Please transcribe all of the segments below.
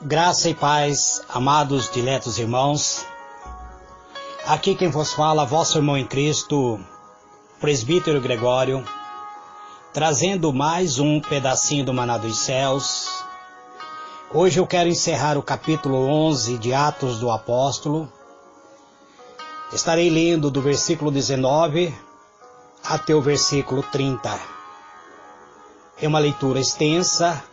Graça e paz, amados diletos irmãos. Aqui quem vos fala, vosso irmão em Cristo, presbítero Gregório, trazendo mais um pedacinho do Maná dos Céus. Hoje eu quero encerrar o capítulo 11 de Atos do Apóstolo. Estarei lendo do versículo 19 até o versículo 30. É uma leitura extensa,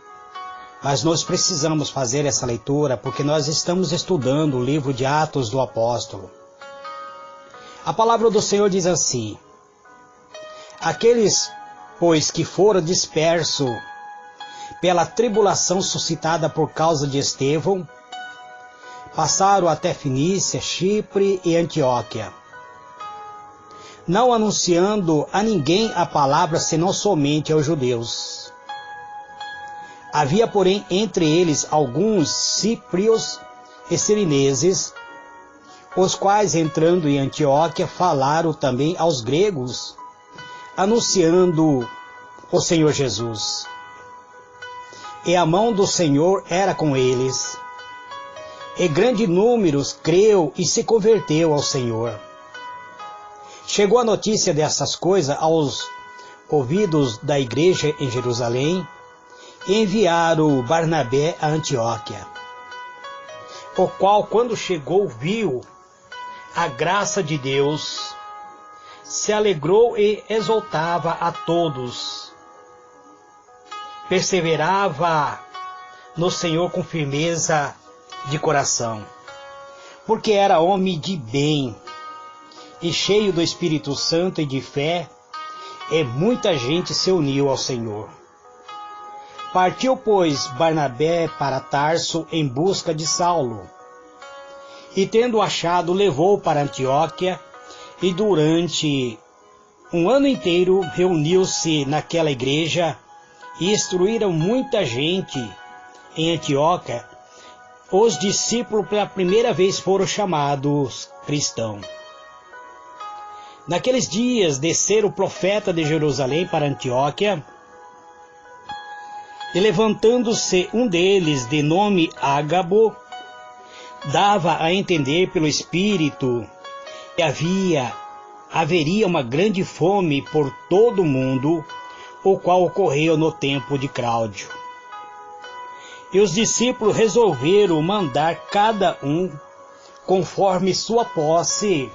mas nós precisamos fazer essa leitura porque nós estamos estudando o livro de Atos do Apóstolo. A palavra do Senhor diz assim: aqueles, pois, que foram dispersos pela tribulação suscitada por causa de Estevão, passaram até Fenícia, Chipre e Antioquia, não anunciando a ninguém a palavra senão somente aos judeus. Havia, porém, entre eles alguns cíprios e cirineses, os quais, entrando em Antioquia, falaram também aos gregos, anunciando o Senhor Jesus. E a mão do Senhor era com eles, e grande número creu e se converteu ao Senhor. Chegou a notícia dessas coisas aos ouvidos da igreja em Jerusalém, e enviaram Barnabé a Antioquia, o qual, quando chegou, viu a graça de Deus, se alegrou e exaltava a todos, perseverava no Senhor com firmeza de coração, porque era homem de bem, e cheio do Espírito Santo e de fé, e muita gente se uniu ao Senhor. Partiu, pois, Barnabé para Tarso em busca de Saulo, e tendo achado, levou para Antioquia, e durante um ano inteiro reuniu-se naquela igreja, e instruíram muita gente em Antioquia. Os discípulos pela primeira vez foram chamados cristãos. Naqueles dias desceram o profeta de Jerusalém para Antioquia, e levantando-se um deles, de nome Ágabo, dava a entender pelo Espírito que haveria uma grande fome por todo o mundo, o qual ocorreu no tempo de Cláudio. E os discípulos resolveram mandar cada um, conforme sua posse,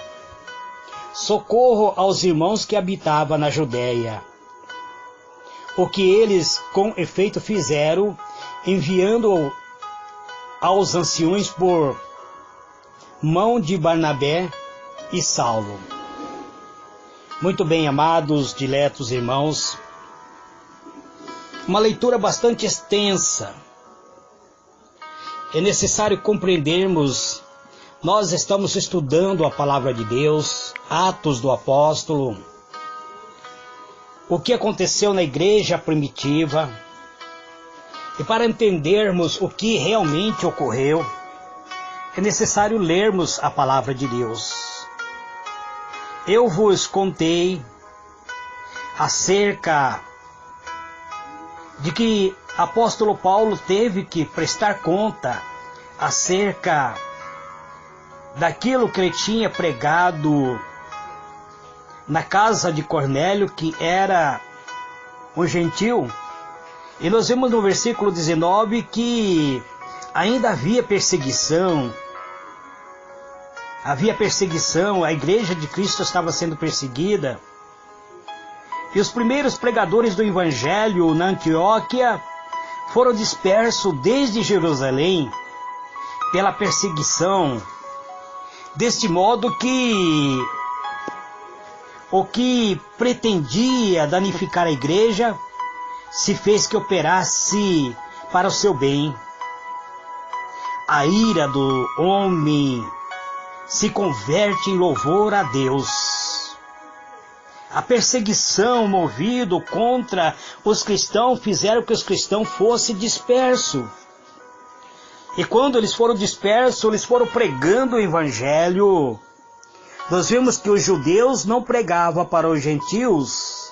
socorro aos irmãos que habitavam na Judéia. O que eles com efeito fizeram, enviando aos anciões por mão de Barnabé e Saulo. Muito bem, amados, diletos irmãos, uma leitura bastante extensa. É necessário compreendermos, nós estamos estudando a palavra de Deus, Atos do Apóstolo, o que aconteceu na igreja primitiva, e para entendermos o que realmente ocorreu, é necessário lermos a palavra de Deus. Eu vos contei acerca de que apóstolo Paulo teve que prestar conta acerca daquilo que ele tinha pregado na casa de Cornélio, que era um gentil. E nós vemos no versículo 19 que ainda havia perseguição, a igreja de Cristo estava sendo perseguida. E os primeiros pregadores do Evangelho na Antioquia foram dispersos desde Jerusalém pela perseguição, deste modo que o que pretendia danificar a igreja se fez que operasse para o seu bem. A ira do homem se converte em louvor a Deus. A perseguição movida contra os cristãos fizeram que os cristãos fossem dispersos. E quando eles foram dispersos, eles foram pregando o Evangelho. Nós vimos que os judeus não pregavam para os gentios,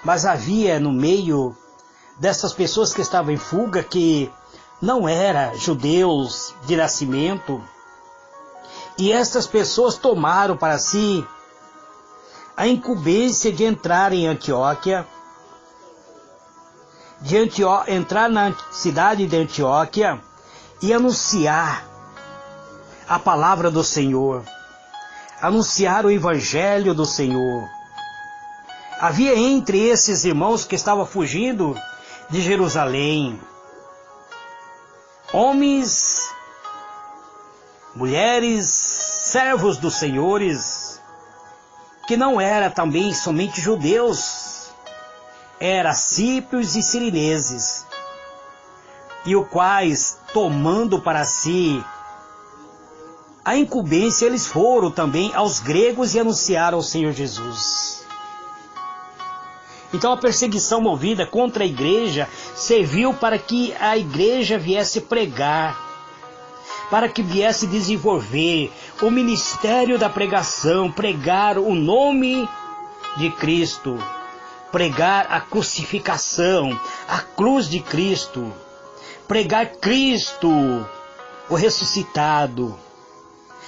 mas havia no meio dessas pessoas que estavam em fuga, que não eram judeus de nascimento, e estas pessoas tomaram para si a incumbência de entrar em Antioquia, entrar na cidade de Antioquia e anunciar a palavra do Senhor, anunciar o evangelho do Senhor. Havia entre esses irmãos que estavam fugindo de Jerusalém homens, mulheres, servos dos senhores, que não eram também somente judeus, eram síprios e sirineses, e os quais, tomando para si a incumbência, eles foram também aos gregos e anunciaram o Senhor Jesus. Então a perseguição movida contra a igreja serviu para que a igreja viesse pregar, para que viesse desenvolver o ministério da pregação, pregar o nome de Cristo, pregar a crucificação, a cruz de Cristo, pregar Cristo, o ressuscitado,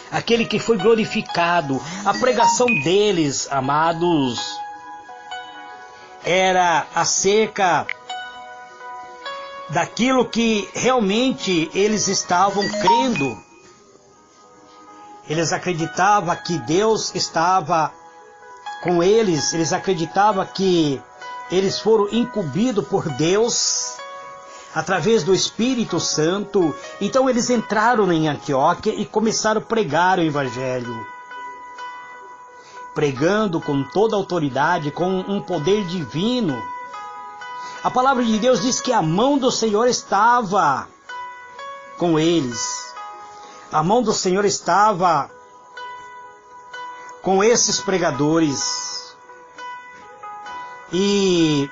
aquele que foi glorificado. A pregação deles, amados, era acerca daquilo que realmente eles estavam crendo. Eles acreditavam que Deus estava com eles, eles acreditavam que eles foram incumbidos por Deus através do Espírito Santo. Então eles entraram em Antioquia e começaram a pregar o Evangelho, pregando com toda a autoridade, com um poder divino. A palavra de Deus diz que a mão do Senhor estava com eles. A mão do Senhor estava com esses pregadores. E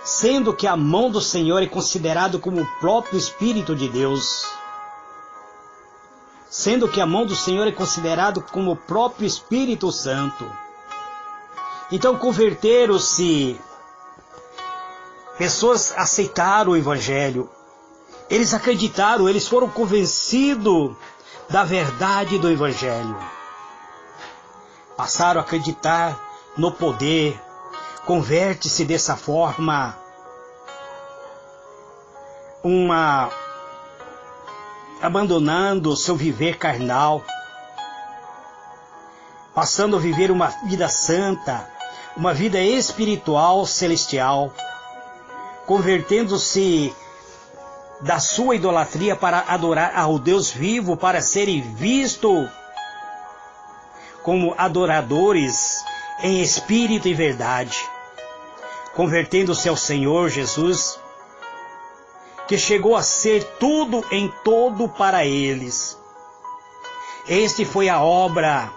sendo que a mão do Senhor é considerado como o próprio Espírito de Deus, sendo que a mão do Senhor é considerado como o próprio Espírito Santo, então converteram-se, pessoas aceitaram o Evangelho, eles acreditaram, eles foram convencidos da verdade do Evangelho, passaram a acreditar no poder. Converte-se dessa forma abandonando o seu viver carnal, passando a viver uma vida santa, uma vida espiritual celestial, convertendo-se da sua idolatria para adorar ao Deus vivo, para serem vistos como adoradores em espírito e verdade, convertendo-se ao Senhor Jesus, que chegou a ser tudo em todo para eles. Este foi a obra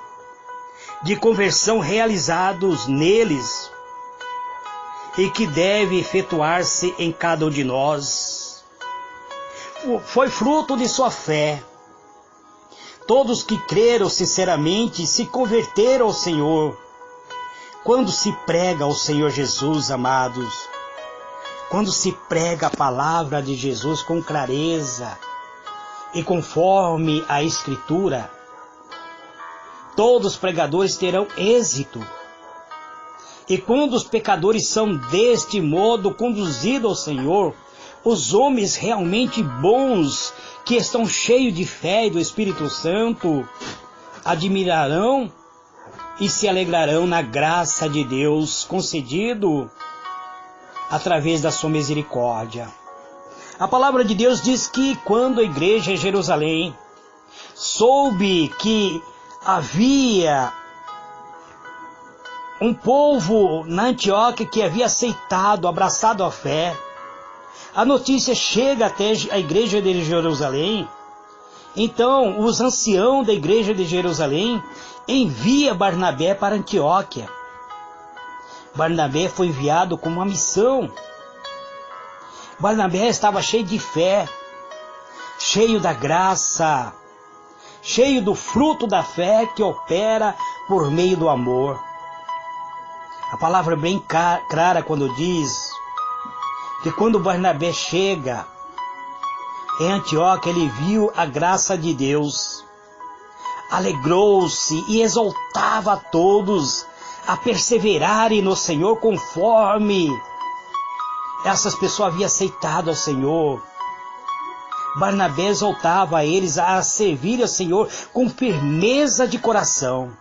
de conversão realizados neles e que deve efetuar-se em cada um de nós. Foi fruto de sua fé. Todos que creram sinceramente se converteram ao Senhor. Quando se prega ao Senhor Jesus, amados, quando se prega a palavra de Jesus com clareza e conforme a Escritura, todos os pregadores terão êxito. E quando os pecadores são deste modo conduzidos ao Senhor, os homens realmente bons, que estão cheios de fé e do Espírito Santo, admirarão e se alegrarão na graça de Deus concedido através da sua misericórdia. A palavra de Deus diz que quando a igreja em Jerusalém soube que havia um povo na Antioquia que havia aceitado, abraçado a fé, a notícia chega até a igreja de Jerusalém. Então os anciãos da igreja de Jerusalém envia Barnabé para Antioquia. Barnabé foi enviado com uma missão. Barnabé estava cheio de fé, cheio da graça, cheio do fruto da fé que opera por meio do amor. A palavra é bem clara quando diz que quando Barnabé chega em Antioquia, ele viu a graça de Deus, alegrou-se e exaltava a todos a perseverarem no Senhor conforme essas pessoas haviam aceitado ao Senhor. Barnabé exaltava a eles a servir ao Senhor com firmeza de coração,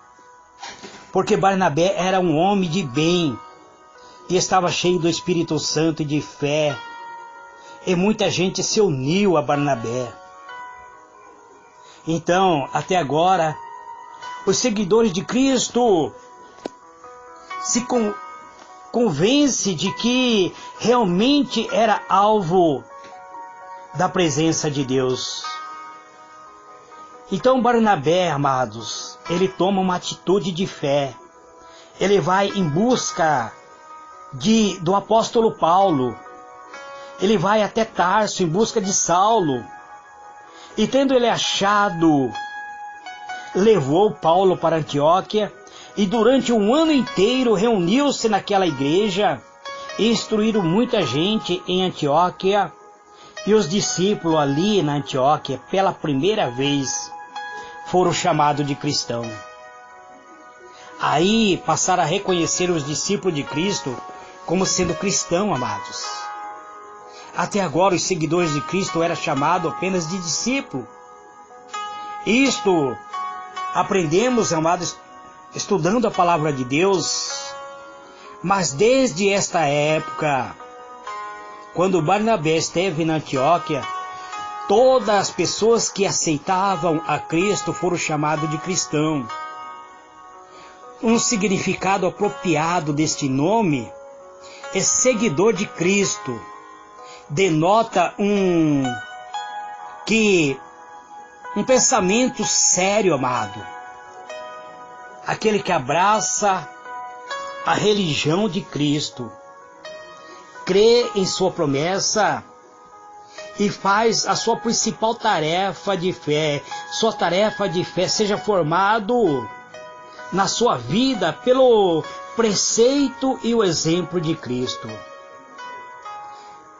porque Barnabé era um homem de bem e estava cheio do Espírito Santo e de fé, e muita gente se uniu a Barnabé. Então, até agora, os seguidores de Cristo se convencem de que realmente era alvo da presença de Deus. Então Barnabé, amados, ele toma uma atitude de fé. Ele vai em busca do apóstolo Paulo. Ele vai até Tarso em busca de Saulo. E tendo ele achado, levou Paulo para Antioquia e durante um ano inteiro reuniu-se naquela igreja e instruíram muita gente em Antioquia. E os discípulos ali na Antioquia, pela primeira vez, foram chamados de cristãos. Aí passaram a reconhecer os discípulos de Cristo como sendo cristãos, amados. Até agora os seguidores de Cristo eram chamados apenas de discípulos. Isto aprendemos, amados, estudando a palavra de Deus. Mas desde esta época, quando Barnabé esteve na Antioquia, todas as pessoas que aceitavam a Cristo foram chamados de cristão. Um significado apropriado deste nome é seguidor de Cristo. Denota um pensamento sério, amado. Aquele que abraça a religião de Cristo, crê em sua promessa e faz a sua principal tarefa de fé. Sua tarefa de fé seja formado na sua vida pelo preceito e o exemplo de Cristo.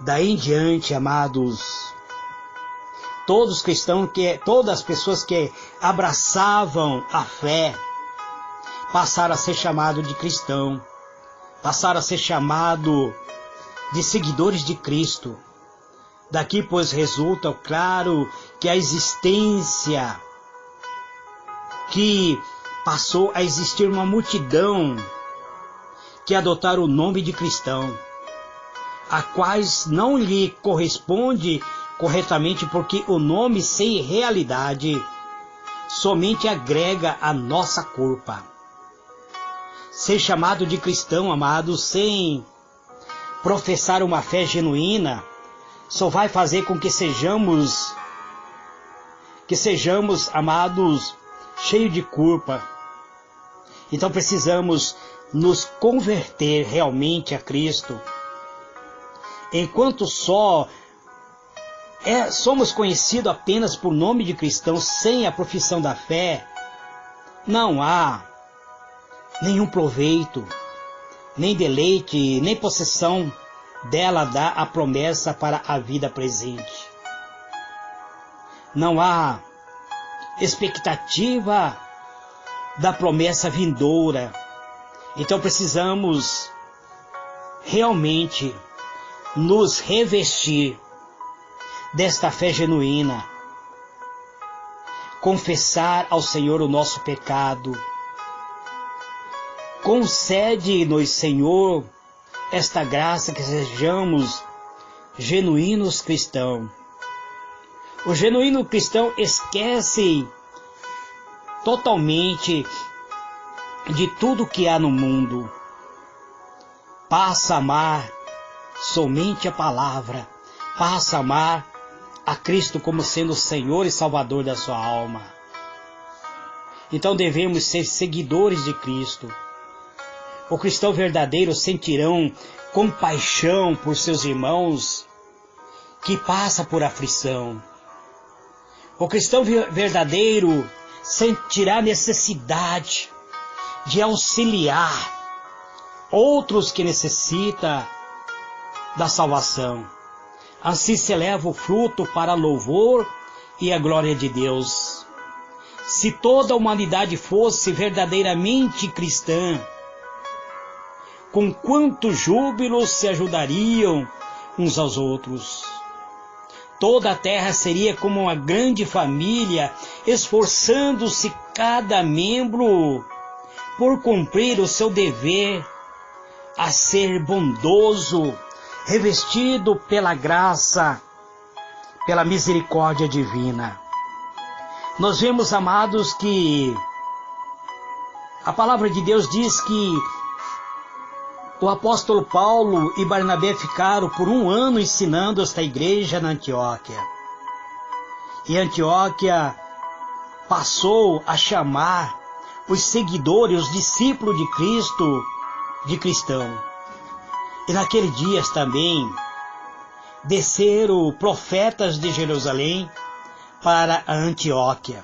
Daí em diante, amados, todas as pessoas que abraçavam a fé passaram a ser chamados de cristão, passaram a ser chamados de seguidores de Cristo. Daqui, pois, resulta claro que a existência, que passou a existir uma multidão que adotaram o nome de cristão, a quais não lhe corresponde corretamente, porque o nome sem realidade somente agrega a nossa culpa. Ser chamado de cristão, amado, sem professar uma fé genuína, só vai fazer com que sejamos, amados, cheios de culpa. Então precisamos nos converter realmente a Cristo. Enquanto somos conhecidos apenas por nome de cristão, sem a profissão da fé, não há nenhum proveito, nem deleite, nem possessão dela dá a promessa para a vida presente. Não há expectativa da promessa vindoura. Então precisamos realmente nos revestir desta fé genuína, confessar ao Senhor o nosso pecado. Concede-nos, Senhor, esta graça que sejamos genuínos cristãos. O genuíno cristão esquece totalmente de tudo que há no mundo. Passa a amar somente a palavra. Passa a amar a Cristo como sendo o Senhor e Salvador da sua alma. Então devemos ser seguidores de Cristo. O cristão verdadeiro sentirão compaixão por seus irmãos que passa por aflição. O cristão verdadeiro sentirá necessidade de auxiliar outros que necessitam da salvação. Assim se eleva o fruto para louvor e a glória de Deus. Se toda a humanidade fosse verdadeiramente cristã, com quanto júbilo se ajudariam uns aos outros. Toda a terra seria como uma grande família, esforçando-se cada membro por cumprir o seu dever a ser bondoso, revestido pela graça, pela misericórdia divina. Nós vemos, amados, que a palavra de Deus diz que o apóstolo Paulo e Barnabé ficaram por 1 ano ensinando esta igreja na Antioquia. E Antioquia passou a chamar os seguidores, os discípulos de Cristo, de cristão. E naquele dia também desceram profetas de Jerusalém para a Antioquia.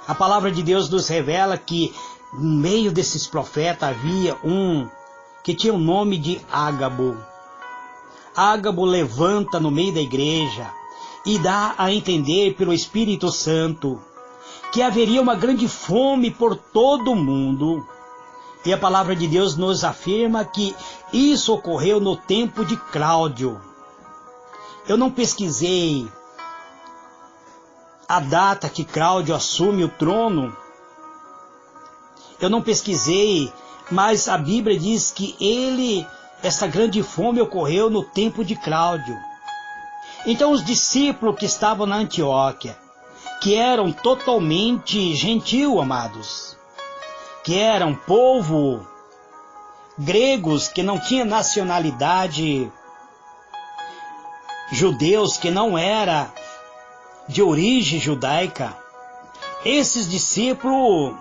A palavra de Deus nos revela que no meio desses profetas havia um que tinha o nome de Ágabo. Ágabo levanta no meio da igreja e dá a entender pelo Espírito Santo que haveria uma grande fome por todo o mundo. E a palavra de Deus nos afirma que isso ocorreu no tempo de Cláudio. Eu não pesquisei a data que Cláudio assume o trono. Eu não pesquisei, mas a Bíblia diz que essa grande fome ocorreu no tempo de Cláudio. Então os discípulos que estavam na Antioquia, que eram totalmente gentil, amados, que eram povo gregos, que não tinha nacionalidade, judeus que não era de origem judaica, esses discípulos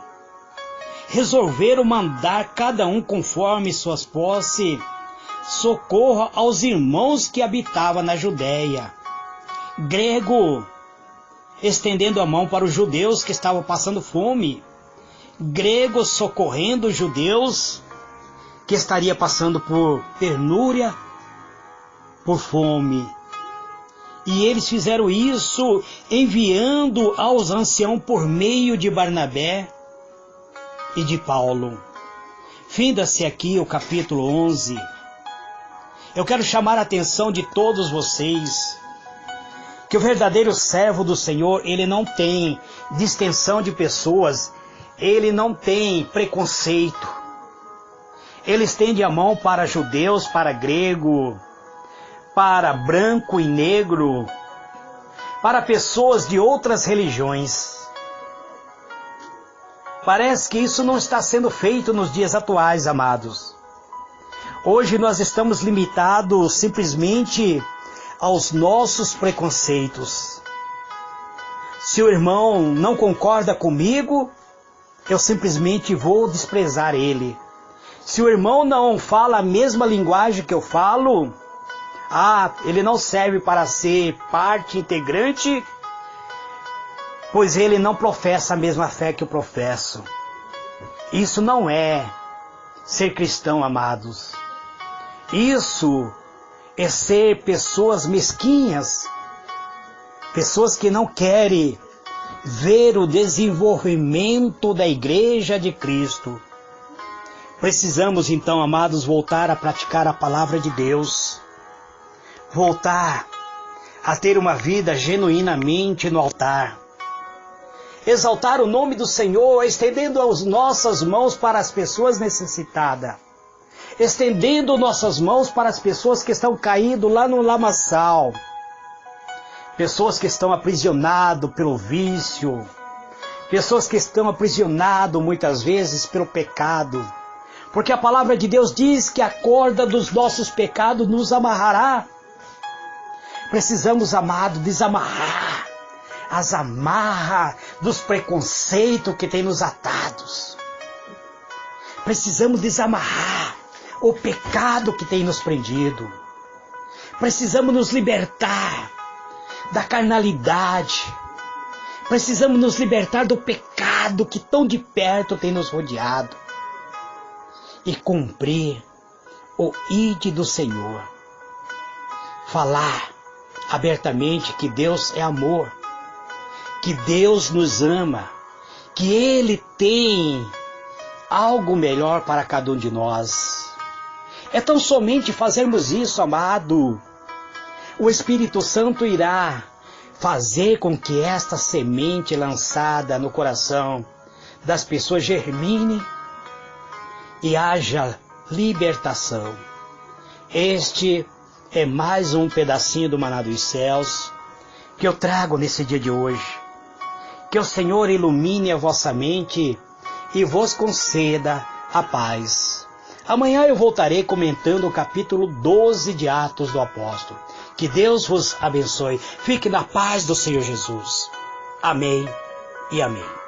resolveram mandar cada um conforme suas posses socorro aos irmãos que habitavam na Judéia. Grego, estendendo a mão para os judeus que estavam passando fome. Gregos socorrendo os judeus que estariam passando por penúria, por fome. E eles fizeram isso enviando aos anciãos por meio de Barnabé e de Paulo. Finda-se aqui o capítulo 11. Eu quero chamar a atenção de todos vocês que o verdadeiro servo do Senhor, ele não tem distinção de pessoas, ele não tem preconceito. Ele estende a mão para judeus, para grego, para branco e negro, para pessoas de outras religiões. Parece que isso não está sendo feito nos dias atuais, amados. Hoje nós estamos limitados simplesmente aos nossos preconceitos. Se o irmão não concorda comigo, eu simplesmente vou desprezar ele. Se o irmão não fala a mesma linguagem que eu falo, ele não serve para ser parte integrante, pois ele não professa a mesma fé que eu professo. Isso não é ser cristão, amados. Isso é ser pessoas mesquinhas, pessoas que não querem ver o desenvolvimento da igreja de Cristo. Precisamos então, amados, voltar a praticar a palavra de Deus, voltar a ter uma vida genuinamente no altar, exaltar o nome do Senhor, estendendo as nossas mãos para as pessoas necessitadas, estendendo nossas mãos para as pessoas que estão caídas lá no lamaçal, pessoas que estão aprisionadas pelo vício, pessoas que estão aprisionadas muitas vezes pelo pecado, porque a palavra de Deus diz que a corda dos nossos pecados nos amarrará. Precisamos, amado, desamarrar as amarras dos preconceitos que tem nos atados. Precisamos desamarrar o pecado que tem nos prendido. Precisamos nos libertar da carnalidade. Precisamos nos libertar do pecado que tão de perto tem nos rodeado. E cumprir o ide do Senhor. falar abertamente que Deus é amor, que Deus nos ama, que Ele tem algo melhor para cada um de nós. É tão somente fazermos isso, amado, o Espírito Santo irá fazer com que esta semente lançada no coração das pessoas germine e haja libertação. Este é mais um pedacinho do maná dos céus que eu trago nesse dia de hoje. Que o Senhor ilumine a vossa mente e vos conceda a paz. Amanhã eu voltarei comentando o capítulo 12 de Atos do Apóstolo. Que Deus vos abençoe. Fique na paz do Senhor Jesus. Amém e amém.